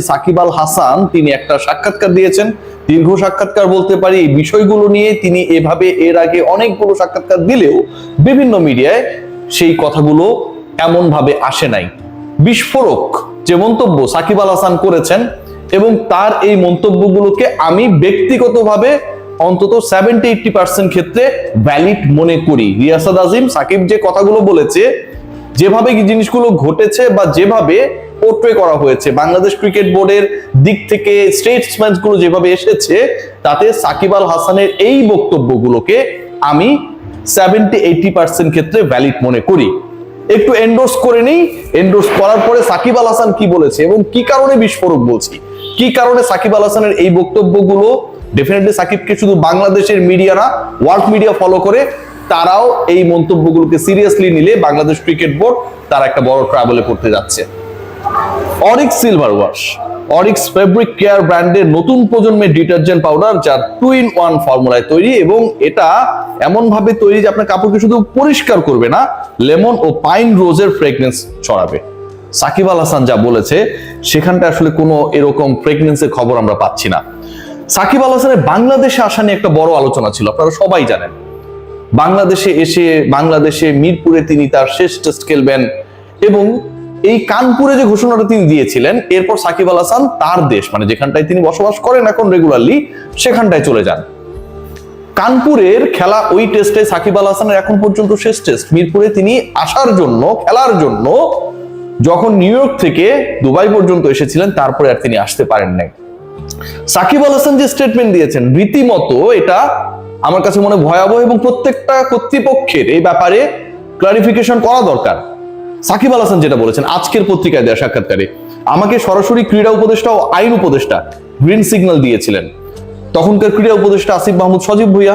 সাকিব আল হাসান তিনি একটা সাক্ষাৎকার দিয়েছেন, দীর্ঘ সাক্ষাৎকার বলতে পারি। এই বিষয়গুলো নিয়ে তিনি এভাবে এর আগে অনেকগুলো সাক্ষাৎকার দিলেও বিভিন্ন মিডিয়ায় সেই কথাগুলো এমন ভাবে আসে নাই। বিস্ফোরক যে মন্তব্য সাকিব আল হাসান করেছেন এবং তার এই মন্তব্যগুলোকে আমি ব্যক্তিগতভাবে অন্তত 70-80% ক্ষেত্রে ভ্যালিড মনে করি। রিয়াসাত আজিম সাকিব যে কথাগুলো বলেছে, যেভাবে জিনিসগুলো ঘটেছে বা যেভাবে পোর্ট্রে করা হয়েছে, বাংলাদেশ ক্রিকেট বোর্ডের দিক থেকে স্টেটসম্যান গুলো যেভাবে এসেছে, তাতে সাকিব আল হাসানের এই বক্তব্যগুলোকে আমি 70-80% ক্ষেত্রে ভ্যালিড মনে করি। একটু এন্ডোর্স করে নেই। এন্ডোর্স করার পরে সাকিব আল হাসান কি বলেছে এবং কি কারণে বিস্ফোরক বলছি, কি কারণে সাকিব আল হাসানের এই বক্তব্যগুলো ডেফিনেটলি সাকিবকে শুধু বাংলাদেশের মিডিয়া না, ওয়ার্ল্ড মিডিয়া ফলো করে, তারাও এই মন্তব্যগুলোকে সিরিয়াসলি নিলে বাংলাদেশ ক্রিকেট বোর্ড তারা একটা বড় ট্রাবলে পড়তে যাচ্ছে। Orix silver wash, Orix fabric care ব্র্যান্ডের নতুন প্রজন্মের ডিটারজেন্ট পাউডার, যা 2-in-1 ফর্মুলায় তৈরি এবং এটা এমন ভাবে তৈরি যে আপনার কাপড়কে শুধু পরিষ্কার করবে না, লেমন ও পাইন রোজের ফ্রেগনেন্স ছড়াবে। সাকিব আল হাসান যা বলেছে সেখানটা আসলে কোনো এরকম ফ্রেগনেন্সের খবর আমরা পাচ্ছি না। সাকিব আল হাসানের বাংলাদেশে আসা নিয়ে একটা বড় আলোচনা ছিল, আপনারা সবাই জানেন। বাংলাদেশে এসে বাংলাদেশে মিরপুরে তিনি তার শেষ টেস্ট খেলবেন এবং এই কানপুরে যে ঘোষণাটা তিনি দিয়েছিলেন, এরপর সাকিব আল হাসান তার দেশ মানে যেখানটায় তিনি বসবাস করেন এখন রেগুলারলি, সেখানটায় চলে যান। কানপুরের খেলা ওই টেস্টে সাকিব আল হাসানের এখন পর্যন্ত শেষ টেস্ট। মিরপুরে তিনি আসার জন্য, খেলার জন্য যখন নিউ ইয়র্ক থেকে দুবাই পর্যন্ত এসেছিলেন, তারপরে আর তিনি আসতে পারেন নাই। সাকিব আল হাসান যে স্টেটমেন্ট দিয়েছেন রীতিমতো এটা আমার কাছে মনে ভয়াবহ এবং প্রত্যেকটা কর্তৃপক্ষের এই ব্যাপারে ক্লারিফিকেশন করা দরকার। সাকিব আল হাসান যেটা বলেছেন আজকের পত্রিকায় দেওয়া সাক্ষাৎকারে, আমাকে সরাসরি ক্রীড়া উপদেষ্টা ও আইন উপদেষ্টা গ্রিন সিগন্যাল দিয়েছিলেন। তখনকার ক্রীড়া উপদেষ্টা আসিফ মাহমুদ সজীব ভুইয়া,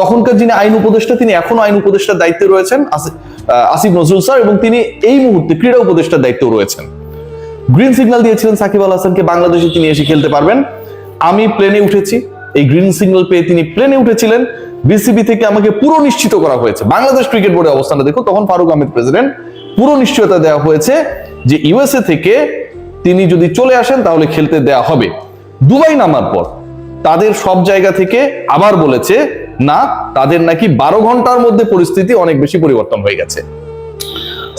তখনকার যিনি আইন উপদেষ্টা তিনি এখনো আইন উপদেষ্টার দায়িত্বে রয়েছেন আসিফ নজরুল স্যার, এবং তিনি এই মুহূর্তে ক্রীড়া উপদেষ্টার দায়িত্বে রয়েছেন। গ্রিন সিগন্যাল দিয়েছিলেন সাকিব আল হাসানকে, বাংলাদেশে তিনি এসে খেলতে পারবেন। আমি প্লেনে উঠেছি, এই গ্রিন সিগন্যাল পেয়ে তিনি প্লেনে উঠেছিলেন। বিসিবি থেকে আমাকে পুরো নিশ্চিত করা হয়েছে, বাংলাদেশ ক্রিকেট বোর্ডের অবস্থানটা দেখুন, তখন ফারুক আহমেদ প্রেসিডেন্ট, পুরো নিশ্চয়তা দেওয়া হয়েছে যে ইউএসএ থেকে তিনি যদি চলে আসেন তাহলে খেলতে দেওয়া হবে। দুবাই নামার পর তাদের সব জায়গা থেকে আবার বলেছে না, তাদের নাকি 12 ঘন্টার মধ্যে পরিস্থিতি অনেক বেশি পরিবর্তন হয়ে গেছে।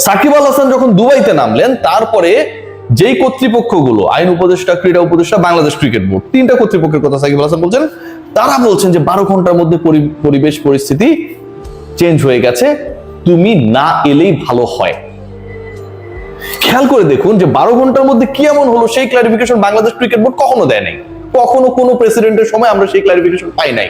সাকিব আল হাসান যখন দুবাইতে নামলেন, তারপরে যেই কর্তৃপক্ষগুলো আইন উপদেষ্টা, ক্রীড়া উপদেষ্টা, বাংলাদেশ ক্রিকেট বোর্ড, তিনটা কর্তৃপক্ষের কথা সাকিব আল হাসান বলছেন, তারা বলছেন যে 12 ঘন্টার মধ্যে পরিবেশ পরিস্থিতি চেঞ্জ হয়ে গেছে, তুমি না এলেই ভালো হয়। খেয়াল করে দেখুন যে 12 ঘন্টার মধ্যে কি এমন হলো, সেই ক্লারিফিকেশন বাংলাদেশ ক্রিকেট বোর্ড কখনো দেয় নাই। কখনো কোনো প্রেসিডেন্টের সময় আমরা সেই ক্লারিফিকেশন পাই নাই।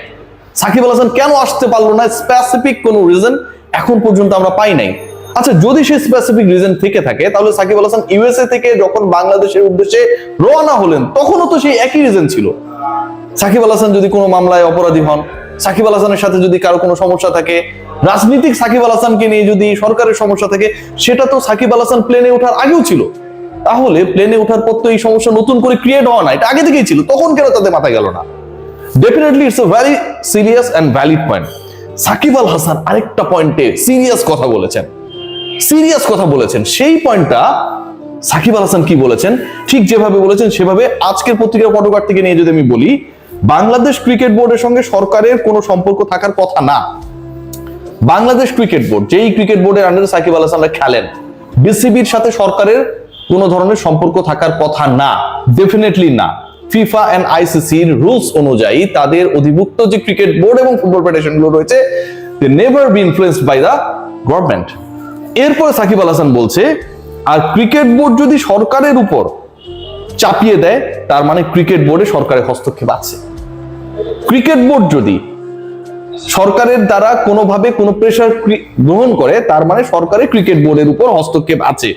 সাকিব আল হাসান কেন আসতে পারলো না, স্পেসিফিক কোনো রিজন এখন পর্যন্ত আমরা পাই নাই। আচ্ছা, যদি সেই স্পেসিফিক রিজন থেকে থাকে, তাহলে সাকিব আল হাসান ইউএসএ থেকে যখন বাংলাদেশের উদ্দেশ্যে রওনা হলেন, তখনও তো সেই একই রিজন ছিল। সাকিব আল হাসান যদি কোনো মামলায় অপরাধী হন, সাকিব আল হাসানের সাথে যদি কারো কোনো সমস্যা থাকে, রাজনীতিক সাকিব আল হাসানকে নিয়ে যদি সরকারের সমস্যা থাকে, সেটা তো সাকিব আল হাসান প্লেনে ওঠার আগেও ছিল। তাহলে প্লেনে ওঠার পর তো এই সমস্যা নতুন করে ক্রিয়েট হওয়া না, এটা আগে থেকেই ছিল, তখন কেন তাদের মাথায় গেল না? Definitely it's a very serious and valid point. Shakib Al Hasan আরেকটা পয়েন্টে সিরিয়াস কথা বলেছেন, সেই পয়েন্টটা সাকিব আল হাসান কি বলেছেন, ঠিক যেভাবে বলেছেন সেভাবে আজকের পত্রিকার ফটোকার্ড থেকে নিয়ে যদি আমি বলি, বাংলাদেশ ক্রিকেট বোর্ডের সঙ্গে সরকারের কোনো সম্পর্ক থাকার কথা না। বাংলাদেশ ক্রিকেট বোর্ড, যেই ক্রিকেট বোর্ডের আন্ডারে সাকিব আল হাসানরা খেলেন, বিসিবির সাথে সরকারের কোনো ধরনের সম্পর্ক থাকার কথা না, ডেফিনেটলি না। ফিফা এন্ড আইসিসির রুলস অনুযায়ী তাদের অধিভুক্ত যে ক্রিকেট বোর্ড এবং ফুটবল ফেডারেশন গুলো রয়েছে, they never be influenced by the government. এরপরে সাকিব আল হাসান বলছে, আর ক্রিকেট বোর্ড যদি সরকারের উপর চাপিয়ে দেয়, তার মানে ক্রিকেট বোর্ডে সরকারের হস্তক্ষেপ আছে। ক্রিকেট বোর্ড যদি সরকারের দ্বারা কোনোভাবে কোনো প্রেসার গ্রহণ করে, তার মানে সরকারের ক্রিকেট বোর্ডের উপর হস্তক্ষেপ আছে।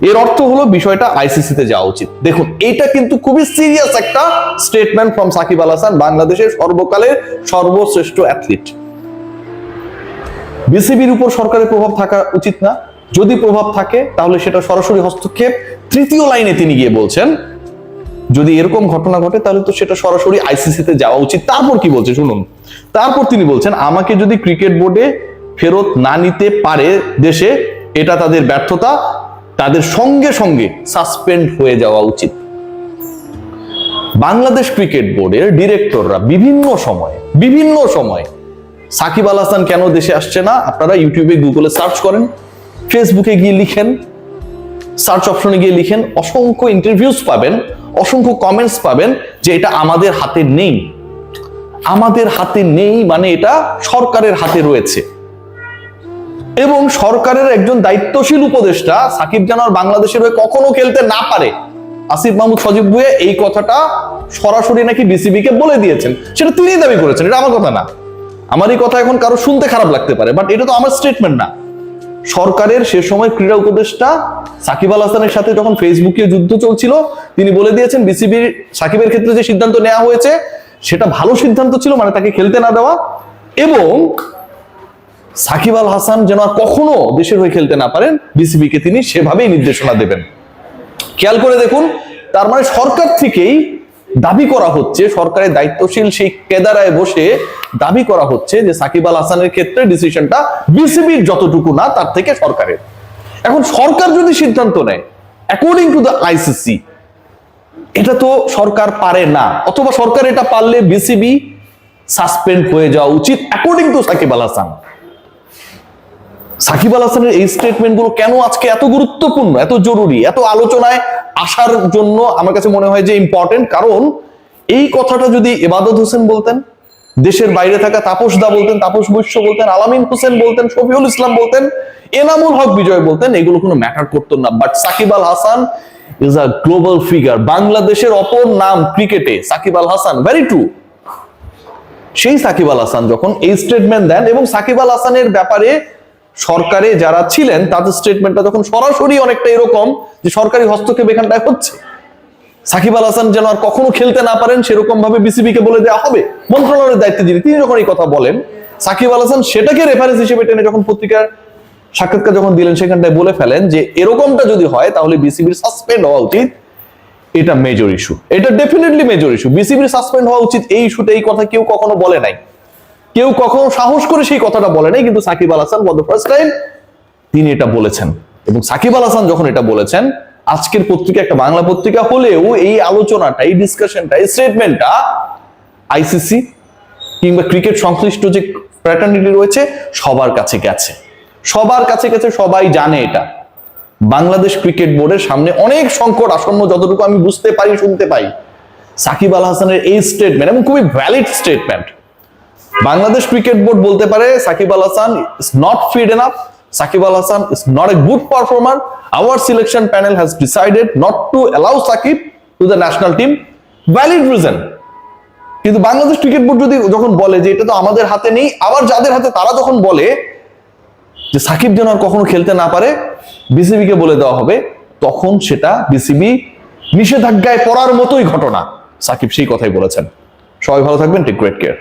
এর অর্থ হলো বিষয়টা আইসিসিতে যাওয়া উচিত। দেখুন, এটা কিন্তু খুবই সিরিয়াস একটা স্টেটমেন্ট ফ্রম সাকিব আল হাসান, বাংলাদেশের সর্বকালের সর্বশ্রেষ্ঠ অ্যাথলিট। বিসিবির উপর সরকারের প্রভাব থাকা উচিত না, যদি প্রভাব থাকে তাহলে সেটা সরাসরি হস্তক্ষেপ। তৃতীয় লাইনে তিনি গিয়ে বলছেন, যদি এরকম ঘটনা ঘটে তাহলে তো সেটা সরাসরি আইসিসিতে যাওয়া উচিত। তারপর কি বলছে শুনুন, তারপর তিনি বলছেন, আমাকে যদি ক্রিকেট বোর্ডে ফেরত না নিতে পারে দেশে, এটা তাদের ব্যর্থতা, তাদের সঙ্গে সঙ্গে সাসপেন্ড হয়ে যাওয়া উচিত। বাংলাদেশ ক্রিকেট বোর্ডের ডিরেক্টররা বিভিন্ন সময়ে সাকিব আল হাসান কেন দেশে আসছে না, আপনারা ইউটিউবে গুগলে সার্চ করেন, ফেসবুকে গিয়ে লিখেন, সার্চ অপশনে গিয়ে লিখেন, অসংখ্য ইন্টারভিউজ পাবেন, অসংখ্য কমেন্টস পাবেন যে এটা আমাদের হাতে নেই। আমাদের হাতে নেই মানে এটা সরকারের হাতে রয়েছে। এবং সরকারের একজন দায়িত্বশীল উপদেষ্টা সাকিব যেন আর বাংলাদেশের হয়ে কখনো খেলতে না পারে, আসিফ মাহমুদ সজীব ভুঁইয়া এই কথাটা সরাসরি নাকি বিসিবি কে বলে দিয়েছেন। সেটা তিনি দাবি করেছেন, এটা আমার কথা না। আমার এই কথা এখন কারো শুনতে খারাপ লাগতে পারে, বাট এটা তো আমার স্টেটমেন্ট না। সরকারের সে সময় ক্রীড়া উপদেষ্টা সাকিব আল হাসানের সাথে যখন ফেসবুকে যুদ্ধ চলছিল, তিনি বলে দিয়েছেন বিসিবির সাকিবের ক্ষেত্রে যে সিদ্ধান্ত নেওয়া হয়েছে সেটা ভালো সিদ্ধান্ত ছিল, মানে তাকে খেলতে না দেওয়া, এবং সাকিব আল হাসান যেন আর কখনো দেশের হয়ে খেলতে না পারেন বিসিবি কে তিনি সেভাবেই নির্দেশনা দেবেন। খেয়াল করে দেখুন, তার মানে সরকার থেকেই দাবি করা হচ্ছে, সরকারের দায়িত্বশীল সেই কেদারায় বসে দাবি করা হচ্ছে যে সাকিব আল হাসানের ক্ষেত্রে ডিসিশনটা বিসিবির যতটুকু না তার থেকে সরকারের। এখন সরকার যদি সিদ্ধান্ত নেয় অ্যাকর্ডিং টু দ্য আইসিসি, এটা তো সরকার পারে না, অথবা সরকার এটা পারলে বিসিবি সাসপেন্ড হয়ে যাওয়া উচিত অ্যাকর্ডিং টু সাকিব আল হাসান। সাকিব আল হাসানের এই স্টেটমেন্ট গুলো কেন আজকে এত গুরুত্বপূর্ণ, এত জরুরি, এত আলোচনায় আসার জন্য আমার কাছে মনে হয় যে ইম্পর্টেন্ট। কারণ এই কথাটা যদি ইবাদত হোসেন বলতেন, দেশের বাইরে থাকা তাপস দা বলতেন, তাপস বৈশ্য বলতেন, আলামিন হোসেন বলতেন, শফিউল ইসলাম বলতেন, এনামুল হক বিজয় বলতেন, এগুলো কোনো ম্যাটার করতো না। But Shakib Al Hasan is a global figure. বাংলাদেশের অপর নাম ক্রিকেটে সাকিব আল হাসান, ভেরি ট্রু। সেই সাকিব আল হাসান যখন এই স্টেটমেন্ট দেন, এবং সাকিব আল হাসানের ব্যাপারে সরকারে যারা ছিলেন তাদের স্টেটমেন্টটা যখন সরাসরি অনেকটা এরকম যে সরকারি হস্তক্ষেপ এখানটায় হচ্ছে, সাকিব আল হাসান যেন আর কখনো খেলতে না পারেন সেরকম ভাবে বিসিবি কে বলে দেওয়া হবে, মন্ত্রণালয়ের দায়িত্বে যিনি, তিনি যখন এই কথা বলেন, সাকিব আল হাসান সেটাকে রেফারেন্স হিসেবে টেনে যখন পত্রিকার সাক্ষাৎকার যখন দিলেন সেখানটায় বলে ফেলেন যে এরকমটা যদি হয় তাহলে বিসিবির সাসপেন্ড হওয়া উচিত। এটা মেজর ইস্যু, এটা ডেফিনেটলি মেজর ইস্যু। বিসিবির সাসপেন্ড হওয়া উচিত এই ইস্যুতে এই কথা কেউ কখনো বলে নাই, কেউ কখনো সাহস করে সেই কথাটা বলে নাই, কিন্তু Shakib Al Hasan for the first time তিনি এটা বলেছেন। এবং সাকিব আল হাসান যখন এটা বলেছেন, আজকের পত্রিকা একটা বাংলা পত্রিকা হলেও এই আলোচনাটা, এই ডিসকাশনটা, এই স্টেটমেন্টটা আইসিসি কিংবা ক্রিকেট সংশ্লিষ্ট যে ফ্র্যাটার্নিটি রয়েছে সবার কাছে গেছে, সবাই জানে এটা। বাংলাদেশ ক্রিকেট বোর্ডের সামনে অনেক সংকট আসন্ন, যতটুকু আমি বুঝতে পারি, শুনতে পাই। সাকিব আল হাসানের এই স্টেটমেন্ট এবং খুবই valid statement, Bangladesh cricket board বলতে পারে Shakib Al Hasan is not fit enough, Shakib Al Hasan is not a good performer, our selection panel has decided not to allow Sakib to the national team, valid reason। কিন্তু বাংলাদেশ ক্রিকেট বোর্ড যদি যখন বলে যে এটা তো আমাদের হাতে নেই, আবার যাদের হাতে তারা যখন বলে যে সাকিব যেন আর কখনো খেলতে না পারে বিসিবি কে বলে দেওয়া হবে, তখন সেটা বিসিবি নিষেধাজ্ঞায় পড়ার মতোই ঘটনা। সাকিব সেই কথাই বলেছেন। সবাই ভালো থাকবেন, টেক গ্রেট কেয়ার।